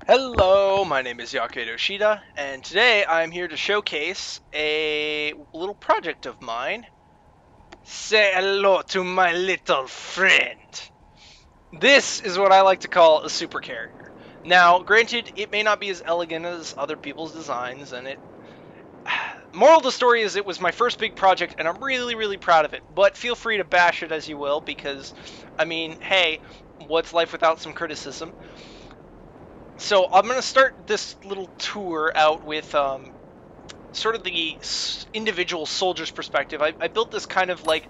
Hello, my name is Yakuto Shida, and today I'm here to showcase a little project of mine. Say hello to my little friend. This is what I like to call a super character. Now, granted, it may not be as elegant as other people's designs, and it... Moral of the story is it was my first big project, and I'm really, really proud of it. But feel free to bash it as you will, because, I mean, hey, what's life without some criticism? So I'm going to start this little tour out with sort of the individual soldier's perspective. I built this kind of like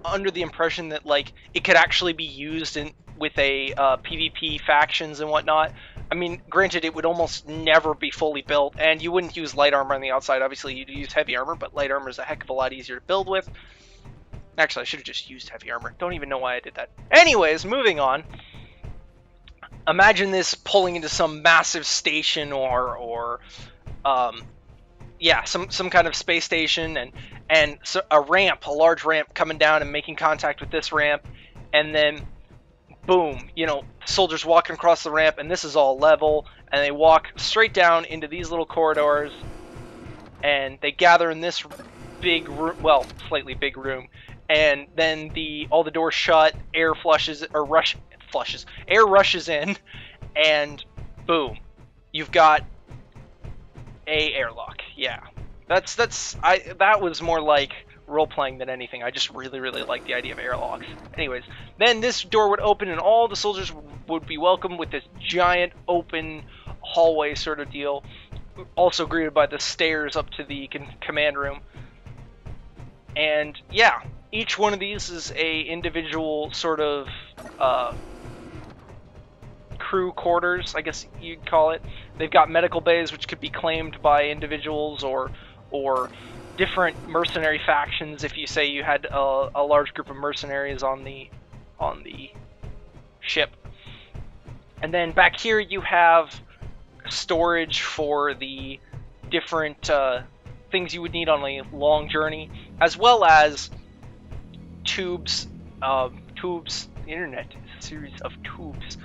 under the impression that like it could actually be used in with a PvP factions and whatnot. I mean, granted, it would almost never be fully built, and you wouldn't use light armor on the outside. Obviously, you'd use heavy armor, but light armor is a heck of a lot easier to build with. Actually, I should have just used heavy armor. Don't even know why I did that. Anyways, moving on. Imagine this pulling into some massive station or yeah, some kind of space station, and so a ramp, a large ramp coming down and making contact with this ramp, and then boom, you know, soldiers walking across the ramp, and this is all level, and they walk straight down into these little corridors, and they gather in this big room, well, slightly big room, and then all the doors shut, air rushes in, and boom, you've got a airlock. Yeah, that was more like role playing than anything. I just really like the idea of airlocks. Anyways, then this door would open and all the soldiers would be welcomed with this giant open hallway sort of deal, also greeted by the stairs up to the command room. And yeah, each one of these is a individual sort of crew quarters, I guess you'd call it. They've got medical bays which could be claimed by individuals or different mercenary factions. If you say you had a large group of mercenaries on the ship, and then back here you have storage for the different things you would need on a long journey, as well as tubes. The internet is a series of tubes.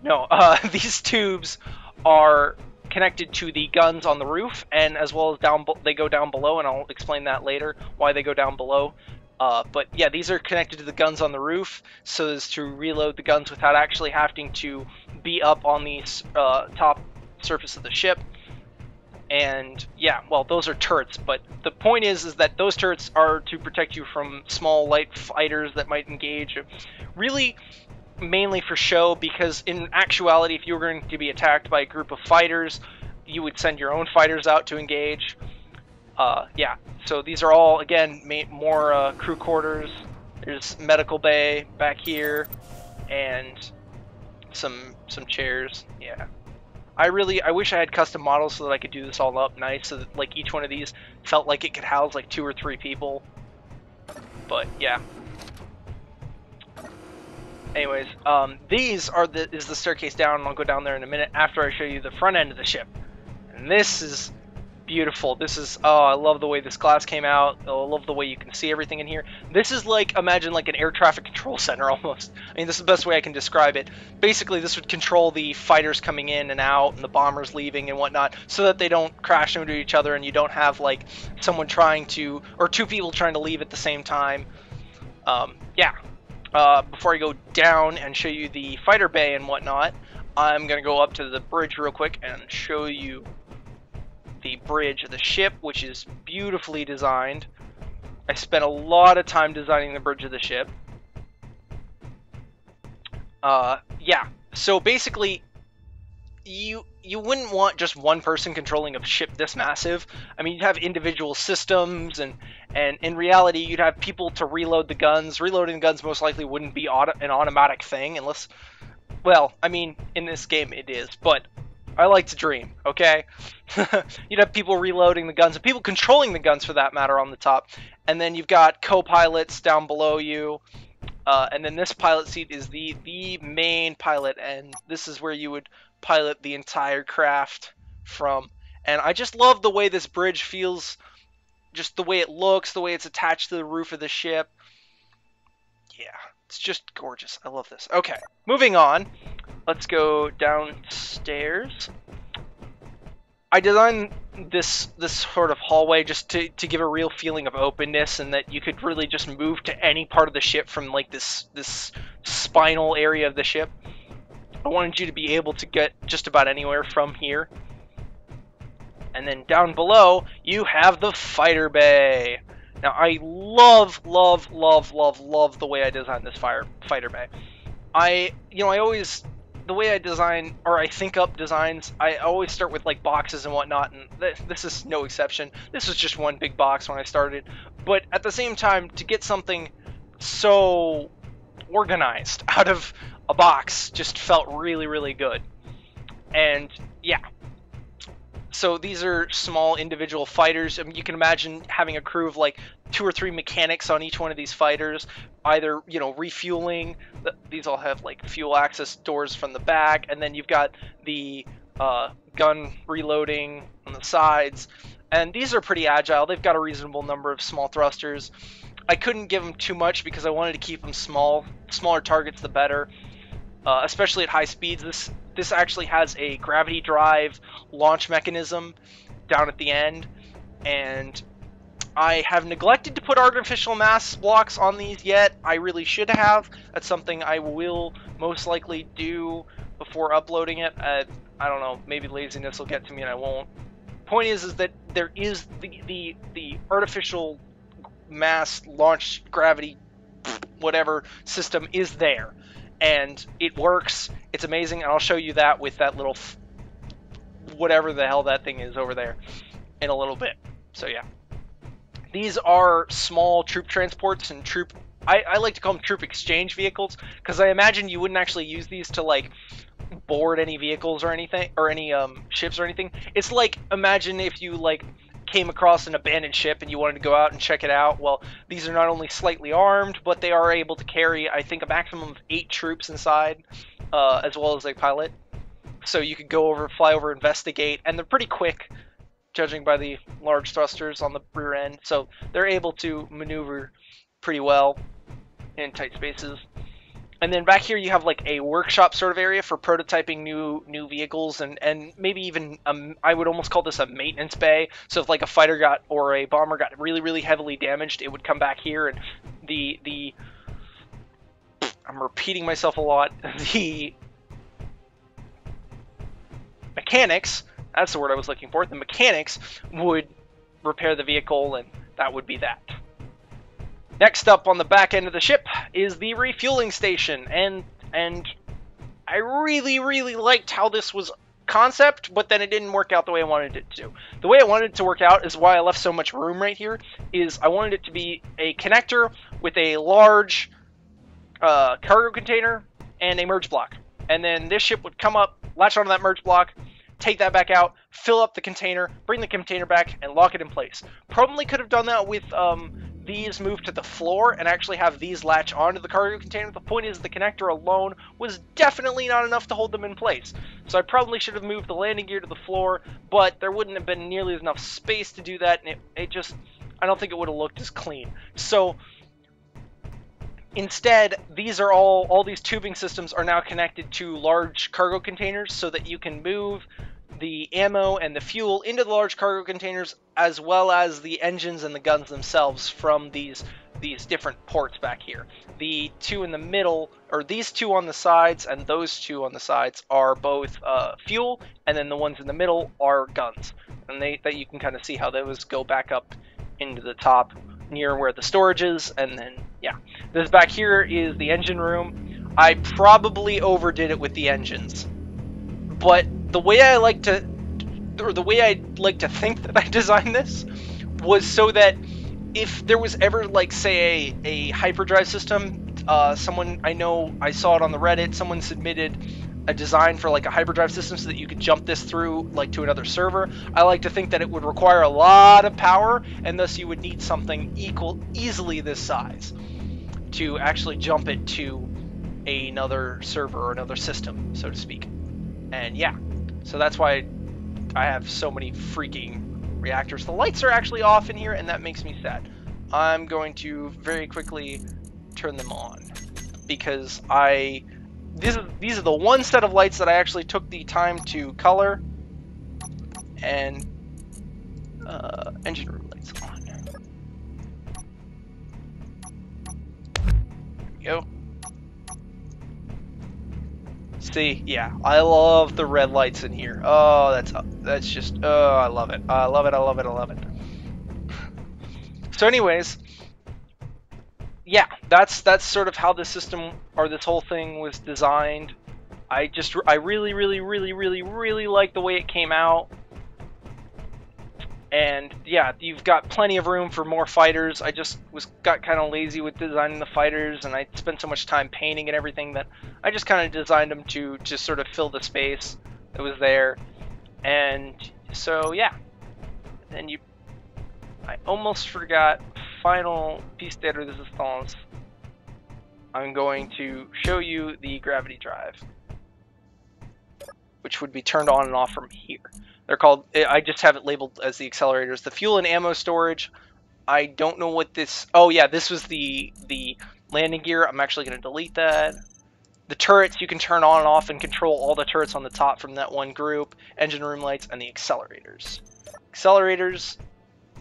No, these tubes are connected to the guns on the roof, and as well as they go down below, and I'll explain that later, why they go down below. But yeah, these are connected to the guns on the roof, so as to reload the guns without actually having to be up on the top surface of the ship. And yeah, well, those are turrets, but the point is that those turrets are to protect you from small light fighters that might engage. Really, mainly for show, because in actuality, if you were going to be attacked by a group of fighters, you would send your own fighters out to engage. Yeah, so these are all, again, more crew quarters. There's medical bay back here, and some chairs. Yeah, I wish I had custom models so that I could do this all up nice, so that like each one of these felt like it could house like 2 or 3 people. But yeah. Anyways, these is the staircase down, and I'll go down there in a minute after I show you the front end of the ship. And this is beautiful. This is, oh, I love the way this glass came out. I love the way you can see everything in here. This is like, imagine like an air traffic control center almost. I mean, this is the best way I can describe it. Basically, this would control the fighters coming in and out, and the bombers leaving and whatnot, so that they don't crash into each other, and you don't have like someone trying to, or 2 people trying to leave at the same time. Yeah. Before I go down and show you the fighter bay and whatnot, I'm going to go up to the bridge real quick and show you the bridge of the ship, which is beautifully designed. I spent a lot of time designing the bridge of the ship. Yeah, so basically, you wouldn't want just one person controlling a ship this massive. I mean, you'd have individual systems, and in reality, you'd have people to reload the guns. Reloading the guns most likely wouldn't be an automatic thing unless, well, I mean, in this game it is, but I like to dream, okay? You'd have people reloading the guns, and people controlling the guns for that matter on the top, and then you've got co-pilots down below you, and then this pilot seat is the main pilot, and this is where you would pilot the entire craft from. And I just love the way this bridge feels, just the way it looks, the way it's attached to the roof of the ship. Yeah, it's just gorgeous. I love this. Okay, moving on. Let's go down stairs. I designed this sort of hallway just to give a real feeling of openness, and that you could really just move to any part of the ship from like this spinal area of the ship. I wanted you to be able to get just about anywhere from here. And then down below, you have the fighter bay. Now, I love the way I designed this fighter bay. The way I design, or I think up designs, I always start with like boxes and whatnot, and this is no exception. This was just one big box when I started. But at the same time, to get something so organized out of a box just felt really, really good. And yeah. So these are small individual fighters. I mean, you can imagine having a crew of like 2 or 3 mechanics on each one of these fighters, either, you know, refueling. These all have like fuel access doors from the back, and then you've got the gun reloading on the sides. And these are pretty agile. They've got a reasonable number of small thrusters. I couldn't give them too much because I wanted to keep them small. Smaller targets, the better. Especially at high speeds. This actually has a gravity drive launch mechanism down at the end, and I have neglected to put artificial mass blocks on these yet. I really should have. That's something I will most likely do before uploading it. I don't know, maybe laziness will get to me and I won't. Point is that there is the artificial mass launch gravity whatever system is there. And it works. It's amazing, and I'll show you that with that little whatever the hell that thing is over there in a little bit. So yeah, these are small troop transports and troop. I like to call them troop exchange vehicles, because I imagine you wouldn't actually use these to like board any vehicles or anything, or any ships or anything. It's like, imagine if you like came across an abandoned ship and you wanted to go out and check it out. Well, these are not only slightly armed, but they are able to carry, I think, a maximum of 8 troops inside, as well as a pilot. So you could go over, fly over, investigate, and they're pretty quick, judging by the large thrusters on the rear end. So they're able to maneuver pretty well in tight spaces. And then back here you have like a workshop sort of area for prototyping new vehicles, and maybe even I would almost call this a maintenance bay. So if like a fighter got, or a bomber got really heavily damaged, it would come back here, and I'm repeating myself a lot, the mechanics, that's the word I was looking for, the mechanics would repair the vehicle, and that would be that. Next up on the back end of the ship is the refueling station, and I really liked how this was concept, but then it didn't work out the way I wanted it to. The way I wanted it to work out is why I left so much room right here, is I wanted it to be a connector with a large cargo container and a merge block. And then this ship would come up, latch onto that merge block, take that back out, fill up the container, bring the container back, and lock it in place. Probably could have done that with these moved to the floor and actually have these latch onto the cargo container. The point is, the connector alone was definitely not enough to hold them in place. So I probably should have moved the landing gear to the floor, but there wouldn't have been nearly enough space to do that, and it just, I don't think it would have looked as clean. So instead, these are all these tubing systems are now connected to large cargo containers, so that you can move the ammo and the fuel into the large cargo containers, as well as the engines and the guns themselves from these different ports back here. The two in the middle, or these two on the sides and those two on the sides, are both fuel, and then the ones in the middle are guns. And that you can kind of see how those go back up into the top near where the storage is, and then yeah. This back here is the engine room. I probably overdid it with the engines, but the way I like to think that I designed this was so that if there was ever, like, say, a hyperdrive system, someone, I saw it on the Reddit, someone submitted a design for like a hyperdrive system so that you could jump this through like to another server. I like to think that it would require a lot of power, and thus you would need something easily this size to actually jump it to another server or another system, so to speak. And yeah, so that's why I have so many freaking reactors. The lights are actually off in here, and that makes me sad. I'm going to very quickly turn them on because I these are the one set of lights that I actually took the time to color. And engine room lights on. There we go. See, yeah, I love the red lights in here. Oh, that's just, oh, I love it. I love it. I love it. I love it. So, anyways, yeah, that's sort of how the system or this whole thing was designed. I really, really, really, really, really like the way it came out. And yeah, you've got plenty of room for more fighters. I just got kind of lazy with designing the fighters, and I spent so much time painting and everything that I just kind of designed them to just sort of fill the space that was there. And so yeah, and I almost forgot, final piece de resistance. I'm going to show you the gravity drive, which would be turned on and off from here. They're called, I just have it labeled as the accelerators. The fuel and ammo storage, I don't know what this, oh yeah, this was the landing gear. I'm actually going to delete that. The turrets, you can turn on and off and control all the turrets on the top from that one group. Engine room lights, and the accelerators. Accelerators,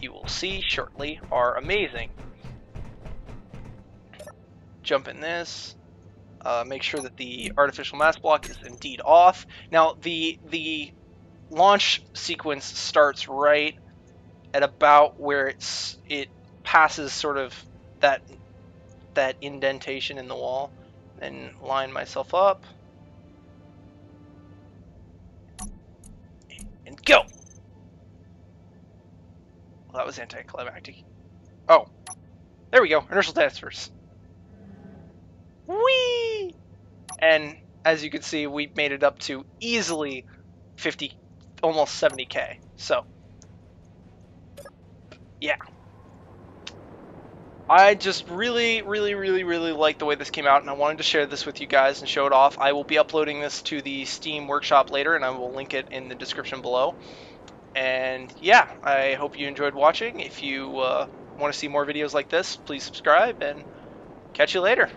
you will see shortly, are amazing. Jump in this. Make sure that the artificial mass block is indeed off. Now, the launch sequence starts right at about where it passes sort of that indentation in the wall. Then line myself up and go. Well, that was anticlimactic. Oh, there we go. Inertial transfers. Whee! And as you can see, we made it up to easily 50, almost 70k. So, yeah. I just really, really, really, really like the way this came out, and I wanted to share this with you guys and show it off. I will be uploading this to the Steam workshop later, and I will link it in the description below. And yeah, I hope you enjoyed watching. If you want to see more videos like this, please subscribe, and catch you later.